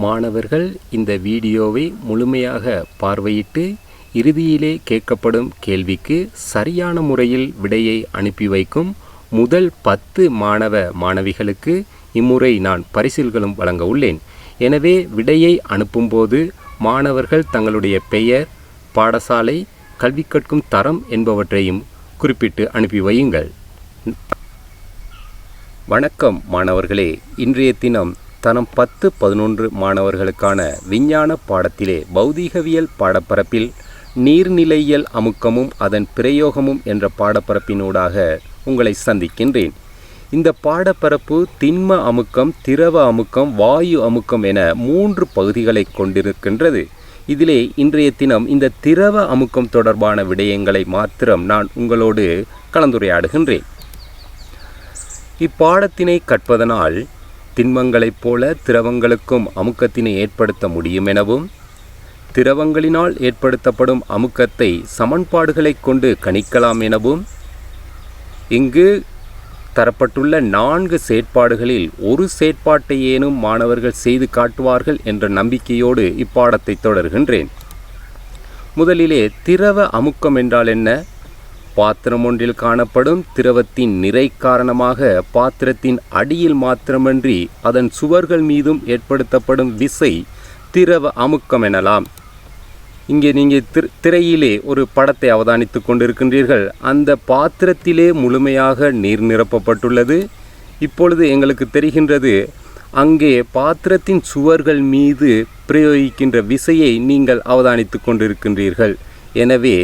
மாணவர்கள் இந்த வீடியோவை முழுமையாக பார்வையிட்டு இறுதியிலே கேட்கப்படும் கேள்விக்கு சரியான முறையில் விடையை அனுப்பி வைக்கும் முதல் 10 மாணவ மாணவிகளுக்கு இம்முறை நான் பரிசில்களும் வழங்க உள்ளேன். எனவே விடையை அனுப்பும்போது மாணவர்கள் தங்களுடைய பெயர், பாடசாலை, கல்வி கற்கும் தரம் என்பவற்றையும் குறிப்பிட்டு அனுப்பி வையுங்கள். வணக்கம் மாணவர்களே, இன்றைய தினம் தரம் 10, 11 மாணவர்களுக்கான விஞ்ஞான பாடத்திலே பௌதீகவியல் பாடப்பரப்பில் நீர்நிலையியல் அமுக்கமும் அதன் பிரயோகமும் என்ற பாடப்பரப்பினூடாக உங்களை சந்திக்கின்றேன். இந்த பாடப்பரப்பு திண்ம அமுக்கம், திரவ அமுக்கம், வாயு அமுக்கம் என 3 பகுதிகளை கொண்டிருக்கின்றது. இதிலே இன்றைய தினம் இந்த திரவ அமுக்கம் தொடர்பான விடயங்களை மாத்திரம் நான் உங்களோடு கலந்துரையாடுகின்றேன். இப்பாடத்தினை கற்பதனால் திண்மங்களைப் போல திரவங்களுக்கும் அமுக்கத்தினை ஏற்படுத்த முடியும் எனவும், திரவங்களினால் ஏற்படுத்தப்படும் அமுக்கத்தை சமன்பாடுகளை கொண்டு கணிக்கலாம் எனவும், இங்கு தரப்பட்டுள்ள 4 செயற்பாடுகளில் ஒரு செயற்பாட்டையேனும் மாணவர்கள் செய்து காட்டுவார்கள் என்ற நம்பிக்கையோடு இப்பாடத்தை தொடர்கின்றேன். முதலிலே திரவ அமுக்கம் என்றால் என்ன? பாத்திரம் ஒன்றில் காணப்படும் திரவத்தின் நிறை காரணமாக பாத்திரத்தின் அடியில் மாத்திரமன்றி அதன் சுவர்கள் மீதும் ஏற்படுத்தப்படும் விசை திரவ அமுக்கம் எனலாம். இங்கே நீங்கள் திரையிலே ஒரு படத்தை அவதானித்து கொண்டிருக்கின்றீர்கள். அந்த பாத்திரத்திலே முழுமையாக நீர் நிரப்பப்பட்டுள்ளது. இப்பொழுது எங்களுக்கு தெரிகின்றது, அங்கே பாத்திரத்தின் சுவர்கள் மீது பிரயோகிக்கின்ற விசையை நீங்கள் அவதானித்து கொண்டிருக்கின்றீர்கள். எனவே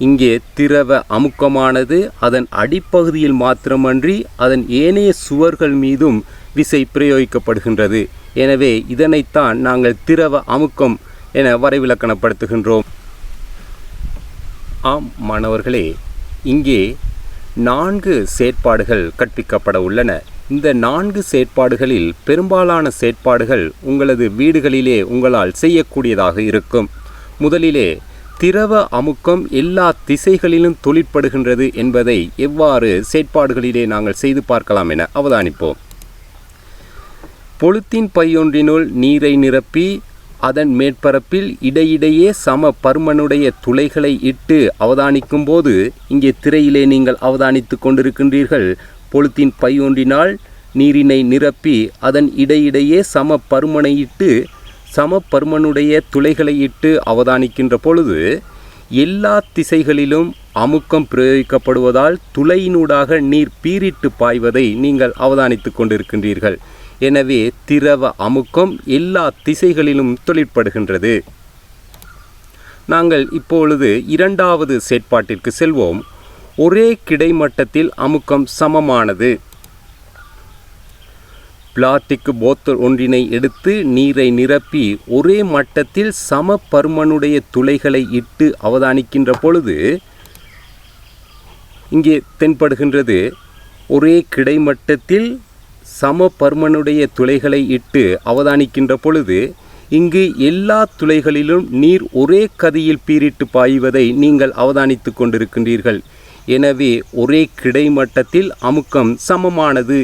இங்கே திரவ அமுக்கமானது அதன் அடிப்பகுதியில் மாத்திரமன்றி அதன் ஏனைய சுவர்கள் மீதும் விசை பிரயோகிக்கப்படுகின்றது. எனவே இதனைத்தான் நாங்கள் திரவ அமுக்கம் என வரைவிலக்கணப்படுத்துகின்றோம். ஆம் மாணவர்களே, இங்கே 4 செயற்பாடுகள் கற்பிக்கப்பட உள்ளன. இந்த 4 செயற்பாடுகளில் பெரும்பாலான செயற்பாடுகள் உங்களது வீடுகளிலே உங்களால் செய்யக்கூடியதாக இருக்கும். முதலிலே திரவ அமுக்கம் எல்லா திசைகளிலும் தொழிற்படுகின்றது என்பதை எவ்வாறு செயற்பாடுகளிலே நாங்கள் செய்து பார்க்கலாம் என அவதானிப்போம். பொலித்தீன் பையொன்றினுள் நீரை நிரப்பி அதன் மேற்பரப்பில் இடையிடையே சம பருமனுடைய துளைகளை இட்டு அவதானிக்கும் போது, இங்கே திரையிலே நீங்கள் அவதானித்து கொண்டிருக்கின்றீர்கள். பொலித்தீன் பை ஒன்றினால் நீரினை நிரப்பி அதன் இடையிடையே சம பருமனை இட்டு சம பருமனுடைய துளைகளை இட்டு அவதானிக்கின்ற பொழுது எல்லா திசைகளிலும் அமுக்கம் பிரயோகிக்கப்படுவதால் துளையினூடாக நீர் பீரிட்டு பாய்வதை நீங்கள் அவதானித்து கொண்டிருக்கின்றீர்கள். எனவே திரவ அமுக்கம் எல்லா திசைகளிலும் தொழிற்படுகின்றது. நாங்கள் இப்பொழுது 2வது செயற்பாட்டிற்கு செல்வோம். ஒரே கிடைமட்டத்தில் அமுக்கம் சமமானது. பிளாஸ்டிக் போத்தல் ஒன்றினை எடுத்து நீரை நிரப்பி ஒரே மட்டத்தில் சம பருமனுடைய துளைகளை இட்டு அவதானிக்கின்ற பொழுது இங்கே தென்படுகின்றது, ஒரே கிடைமட்டத்தில் சம பருமனுடைய துளைகளை இட்டு அவதானிக்கின்ற பொழுது இங்கு எல்லா துளைகளிலும் நீர் ஒரே கதியில் பீரிட்டு பாய்வதை நீங்கள் அவதானித்து கொண்டிருக்கின்றீர்கள். எனவே ஒரே கிடைமட்டத்தில் அமுக்கம் சமமானது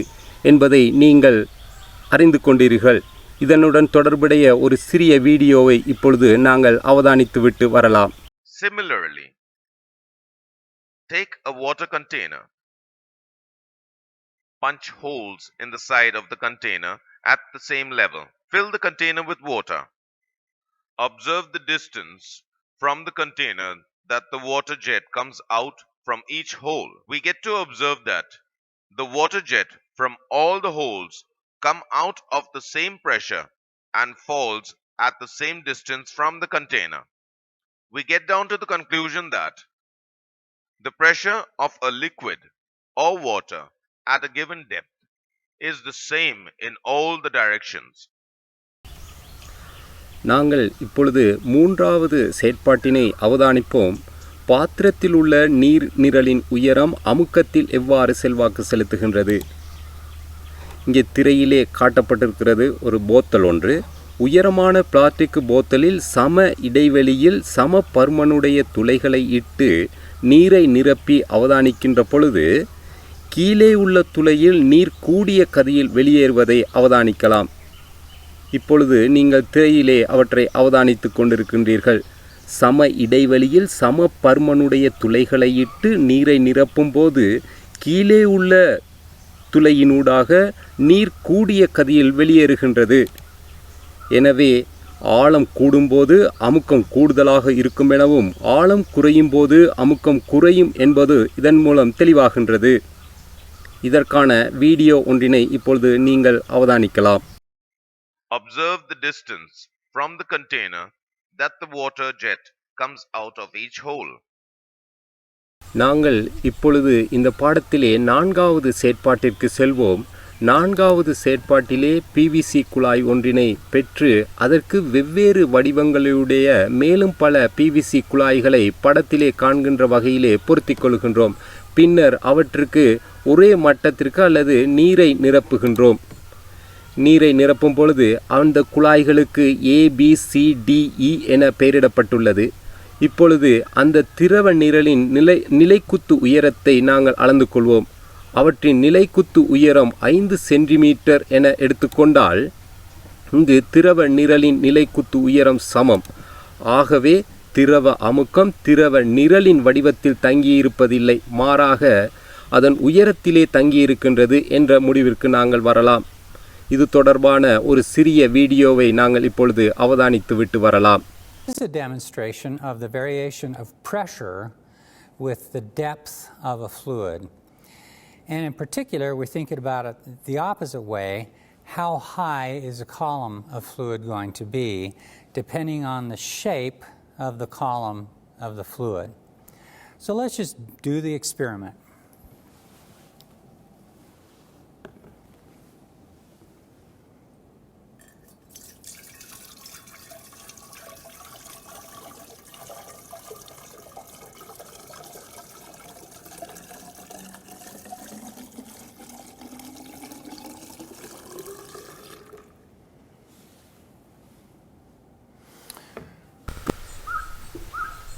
என்பதை நீங்கள் அறிந்து கொண்டீர்கள். இதனுடன் தொடர்புடைய ஒரு சிறிய வீடியோவை இப்பொழுது நாங்கள் அவதானித்துவிட்டு வரலாம். Similarly, take a water container. Punch holes in the side of the container at the same level. Fill the container with water. Observe the distance from the container that the water jet comes out from each hole. We get to observe that the water jet from all the holes come out of the same pressure and falls at the same distance from the container. We get down to the conclusion that the pressure of a liquid or water at a given depth is the same in all the directions. நாங்கள் இப்பொழுது 3வது செயற்பாட்டினை அவதானிப்போம். பாத்திரத்தில் உள்ள நீர் நிரலின் உயரம் அமுக்கத்தில் எவ்வாறு செல்வாக்கு செலுத்துகின்றது? இங்கே திரையிலே காட்டப்பட்டிருக்கிறது ஒரு போத்தல் ஒன்று. உயரமான பிளாஸ்டிக் போத்தலில் சம இடைவெளியில் சம பருமனுடைய துளைகளை இட்டு நீரை நிரப்பி அவதானிக்கின்ற பொழுது கீழே உள்ள துளையில் நீர் கூடிய கதியில் வெளியேறுவதை அவதானிக்கலாம். இப்பொழுது நீங்கள் திரையிலே அவற்றை அவதானித்து கொண்டிருக்கின்றீர்கள். சம இடைவெளியில் சம பருமனுடைய துளைகளை இட்டு நீரை நிரப்பும் போது கீழே உள்ள துளையினூடாக நீர் கூடிய கதியில் வெளியேறுகின்றது. எனவே ஆழம் கூடும்போது அமுக்கம் கூடுதலாக இருக்கும் எனவும் ஆழம் குறையும் போது அமுக்கம் குறையும் என்பது இதன் மூலம் தெளிவாகின்றது. இதற்கான வீடியோ ஒன்றினை இப்பொழுது நீங்கள் அவதானிக்கலாம். Observe the distance from the container that the water jet comes out of each hole. நாங்கள் இப்பொழுது இந்த பாடத்திலே 4வது செயற்பாட்டிற்கு செல்வோம். 4வது செயற்பாட்டிலே PVC குழாய் ஒன்றினை பெற்று அதற்கு வெவ்வேறு வடிவங்களுடைய மேலும் பல PVC குழாய்களை படத்திலே காண்கின்ற வகையிலே பொருத்திக் கொள்கின்றோம். பின்னர் அவற்றுக்கு ஒரே மட்டத்திற்கு அல்லது நீரை நிரப்புகின்றோம். நீரை நிரப்பும் பொழுது அந்த குழாய்களுக்கு ABCDE என பெயரிடப்பட்டுள்ளது. இப்பொழுது அந்த திரவ நிரலின் நிலைக்குத்து உயரத்தை நாங்கள் அளந்து கொள்வோம். அவற்றின் நிலைக்குத்து உயரம் 5 சென்டிமீட்டர் என எடுத்துக்கொண்டால் இங்கு திரவ நிரலின் நிலைக்குத்து உயரம் சமம். ஆகவே திரவ அமுக்கம் திரவ நிரலின் வடிவத்தில் தங்கியிருப்பதில்லை, மாறாக அதன் உயரத்திலே தங்கியிருக்கின்றது என்ற முடிவிற்கு நாங்கள் வரலாம். இது தொடர்பான ஒரு சிறிய வீடியோவை நாங்கள் இப்பொழுது அவதானித்து விட்டு வரலாம். This is a demonstration of the variation of pressure with the depth of a fluid. And in particular, we're thinking about it the opposite way. How high is a column of fluid going to be, depending on the shape of the column of the fluid. So let's just do the experiment.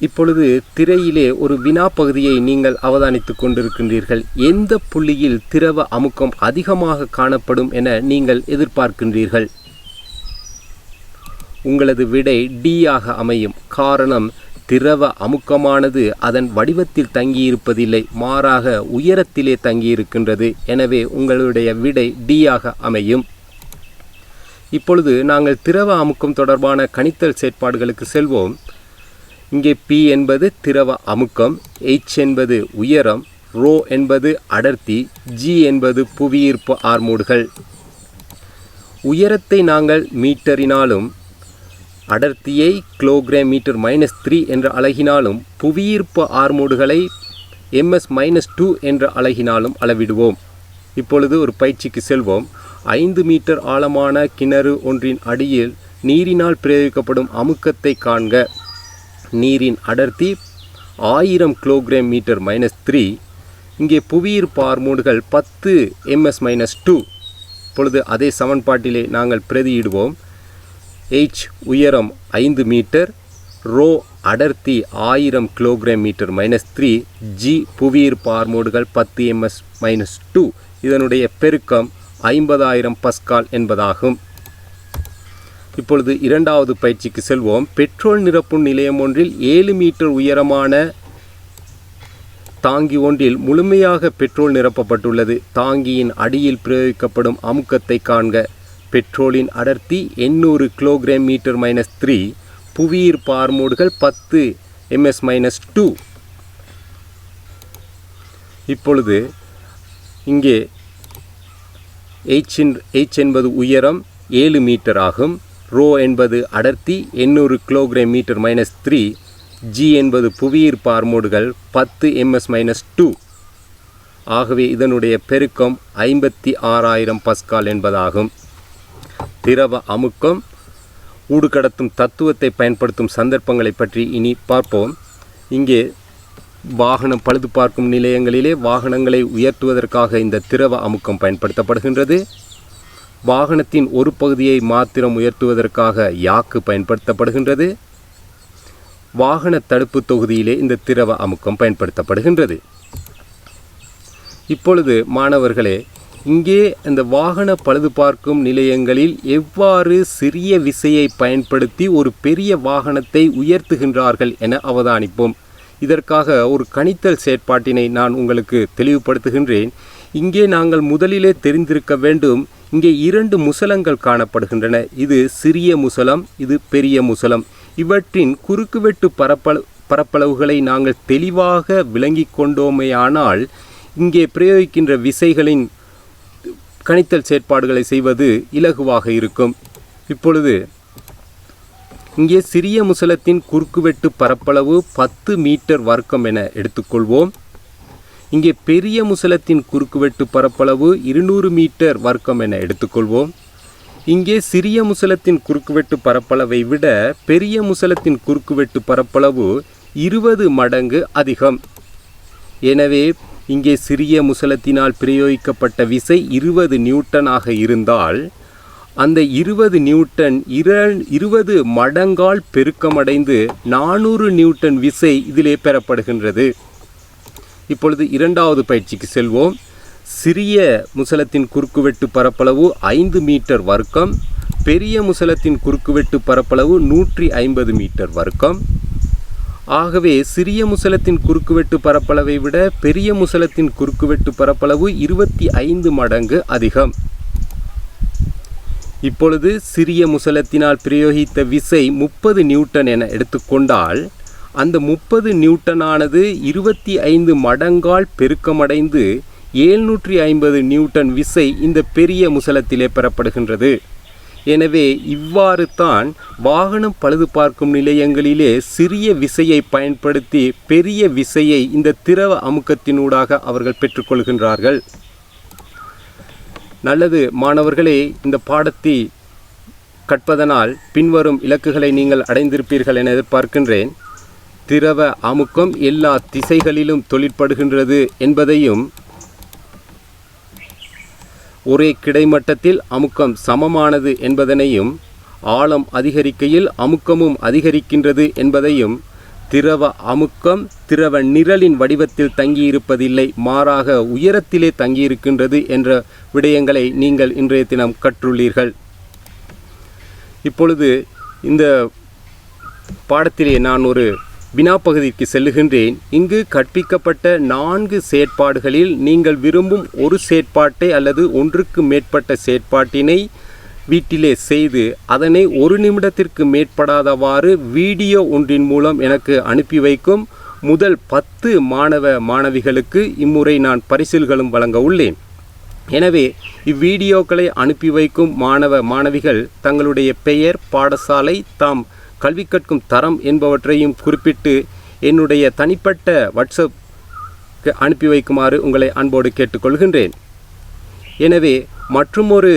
இப்பொழுது திரையிலே ஒரு வினா பகுதியை நீங்கள் அவதானித்து கொண்டிருக்கின்றீர்கள். எந்த புள்ளியில் திரவ அமுக்கம் அதிகமாக காணப்படும் என நீங்கள் எதிர்பார்க்கின்றீர்கள்? உங்களது விடை D ஆக அமையும். காரணம், திரவ அமுக்கமானது அதன் வடிவத்தில் தங்கியிருப்பதில்லை, மாறாக உயரத்திலே தங்கியிருக்கின்றது. எனவே உங்களுடைய விடை D ஆக அமையும். இப்பொழுது நாங்கள் திரவ அமுக்கம் தொடர்பான கணித்தல் செயற்பாடுகளுக்கு செல்வோம். இங்கே P என்பது திரவ அமுக்கம், H என்பது உயரம், ρ என்பது அடர்த்தி, G என்பது புவியீர்ப்பு ஆர்மூடுகள். உயரத்தை நாங்கள் மீட்டரினாலும் அடர்த்தியை கிலோகிராம் மீட்டர் -3 என்ற அலகினாலும் புவியீர்ப்பு ஆர்மூடுகளை ms-2 என்ற அலகினாலும் அளவிடுவோம். இப்பொழுது ஒரு பயிற்சிக்கு செல்வோம். 5 மீட்டர் ஆழமான கிணறு ஒன்றின் அடியில் நீரினால் பிரயோகிக்கப்படும் அமுக்கத்தை காண்க. நீரின் அடர்த்தி 1000 கிலோகிராம் மீட்டர் -3. இங்கே புவியீர்ப்பு ஆர்மூடுகள் 10 ms-2. இப்பொழுது அதே சமன்பாட்டிலே நாங்கள் பிரதியிடுவோம். H உயரம் 5 மீட்டர், ρ அடர்த்தி 1000 கிலோகிராம் மீட்டர் -3, G புவியீர்ப்பு ஆர்மூடுகள் 10 ms-2. இதனுடைய பெருக்கம் 50,000 பஸ்கால் என்பதாகும். இப்பொழுது 2வது பயிற்சிக்கு செல்வோம். பெட்ரோல் நிரப்பும் நிலையம் ஒன்றில் 7 மீட்டர் உயரமான தாங்கி ஒன்றில் முழுமையாக பெட்ரோல் நிரப்பப்பட்டுள்ளது. தாங்கியின் அடியில் பிரயோகிக்கப்படும் அமுக்கத்தை காண்க. பெட்ரோலின் அடர்த்தி 800 கிலோகிராம் மீட்டர் -3, புவியீர்ப்பு ஆர்மூடுகள் 10 ms-2. இப்பொழுது இங்கே H என்பது உயரம் 7 மீட்டர் ஆகும். ρ என்பது அடர்த்தி 800 கிலோகிராம் மீட்டர் -3, G என்பது புவியீர்ப்பு ஆர்மூடுகள் 10 ms-2. ஆகவே இதனுடைய பெருக்கம் 56,000 பஸ்கால் என்பதாகும். திரவ அமுக்கம் ஊடுகடத்தும் தத்துவத்தை பயன்படுத்தும் சந்தர்ப்பங்களை பற்றி இனி பார்ப்போம். இங்கே வாகனம் பழுது பார்க்கும் நிலையங்களிலே வாகனங்களை உயர்த்துவதற்காக இந்த திரவ அமுக்கம் பயன்படுத்தப்படுகின்றது. வாகனத்தின் ஒரு பகுதியை மாத்திரம் உயர்த்துவதற்காக யாக்கு பயன்படுத்தப்படுகின்றது. வாகன தடுப்பு தொகுதியிலே இந்த திரவ அமுக்கம் பயன்படுத்தப்படுகின்றது. இப்பொழுது மாணவர்களே, இங்கே இந்த வாகன பழுது பார்க்கும் நிலையங்களில் எவ்வாறு சிறிய விசையை பயன்படுத்தி ஒரு பெரிய வாகனத்தை உயர்த்துகின்றார்கள் என அவதானிப்போம். இதற்காக ஒரு கணித்தல் செயற்பாட்டினை நான் உங்களுக்கு தெளிவுபடுத்துகின்றேன். இங்கே நாங்கள் முதலிலே தெரிந்திருக்க வேண்டும், இங்கே 2 முசலங்கள் காணப்படுகின்றன. இது சிறிய முசலம், இது பெரிய முசலம். இவற்றின் குறுக்குவெட்டு பரப்பளவுகளை நாங்கள் தெளிவாக விளங்கி கொண்டோமேயானால் இங்கே பிரயோகிக்கின்ற விசைகளின் கணித்தல் செயற்பாடுகளை செய்வது இலகுவாக இருக்கும். இப்பொழுது இங்கே சிறிய முசலத்தின் குறுக்குவெட்டு பரப்பளவு 10 மீட்டர் வர்க்கம் என எடுத்துக்கொள்வோம். இங்கே பெரிய முசலத்தின் குறுக்குவெட்டு பரப்பளவு 200 மீட்டர் வர்க்கம் என எடுத்துக்கொள்வோம். இங்கே சிறிய முசலத்தின் குறுக்குவெட்டு பரப்பளவை விட பெரிய முசலத்தின் குறுக்குவெட்டு பரப்பளவு 20 மடங்கு அதிகம். எனவே இங்கே சிறிய முசலத்தினால் பிரயோகிக்கப்பட்ட விசை 20 நியூட்டனாக இருந்தால் அந்த 20 நியூட்டன் 20 மடங்கால் பெருக்கமடைந்து 400 நியூட்டன் விசை இதிலே பெறப்படுகின்றது. இப்பொழுது இரண்டாவது பயிற்சிக்கு செல்வோம். சிறிய முசலத்தின் குறுக்குவெட்டு பரப்பளவு 5 மீட்டர் வர்க்கம், பெரிய முசலத்தின் குறுக்குவெட்டு பரப்பளவு 150 மீட்டர் வர்க்கம். ஆகவே சிறிய முசலத்தின் குறுக்குவெட்டு பரப்பளவை விட பெரிய முசலத்தின் குறுக்குவெட்டு பரப்பளவு 25 மடங்கு அதிகம். இப்பொழுது சிறிய முசலத்தினால் பிரயோகித்த விசை 30 நியூட்டன் என எடுத்துக்கொண்டால் அந்த 30 நியூட்டனானது 25 மடங்கால் பெருக்கமடைந்து 750 நியூட்டன் விசை இந்த பெரிய முசலத்திலே பெறப்படுகின்றது. எனவே இவ்வாறு தான் வாகனம் பழுது பார்க்கும் நிலையங்களிலே சிறிய விசையை பயன்படுத்தி பெரிய விசையை இந்த திரவ அமுக்கத்தினூடாக அவர்கள் பெற்றுக்கொள்கின்றார்கள். நல்லது மாணவர்களே, இந்த பாடத்தை கற்பதனால் பின்வரும் இலக்குகளை நீங்கள் அடைந்திருப்பீர்கள் என எதிர்பார்க்கின்றேன். திரவ அமுக்கம் எல்லா திசைகளிலும் தொழிற்படுகின்றது என்பதையும், ஒரே கிடைமட்டத்தில் அமுக்கம் சமமானது என்பதனையும், ஆழம் அதிகரிக்கையில் அமுக்கமும் அதிகரிக்கின்றது என்பதையும், திரவ அமுக்கம் திரவ நிரலின் வடிவத்தில் தங்கியிருப்பதில்லை, மாறாக உயரத்திலே தங்கியிருக்கின்றது என்ற விடயங்களை நீங்கள் இன்றைய தினம் கற்றுள்ளீர்கள். இப்பொழுது இந்த பாடத்திலே நான் ஒரு வினாப்பகுதிக்கு செல்லுகின்றேன். இங்கு கற்பிக்கப்பட்ட 4 செயற்பாடுகளில் நீங்கள் விரும்பும் ஒரு செயற்பாட்டை அல்லது ஒன்றுக்கு மேற்பட்ட செயற்பாட்டினை வீட்டிலே செய்து அதனை 1 நிமிடத்திற்கு மேற்படாதவாறு வீடியோ ஒன்றின் மூலம் எனக்கு அனுப்பி வைக்கும் முதல் 10 மாணவிகளுக்கு இம்முறை நான் பரிசில்களும் வழங்க உள்ளேன். எனவே இவ்வீடியோக்களை அனுப்பி வைக்கும் மாணவிகள் தங்களுடைய பெயர், பாடசாலை, தாம் கல்வி கற்கும் தரம் என்பவற்றையும் குறிப்பிட்டு என்னுடைய தனிப்பட்ட வாட்ஸ்அப்க்கு அனுப்பி வைக்குமாறு உங்களை அன்போடு கேட்டுக்கொள்கின்றேன். எனவே மற்றுமொரு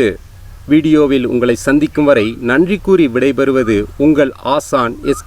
வீடியோவில் உங்களை சந்திக்கும் வரை நன்றி கூறி விடைபெறுவது உங்கள் ஆசான் எஸ்.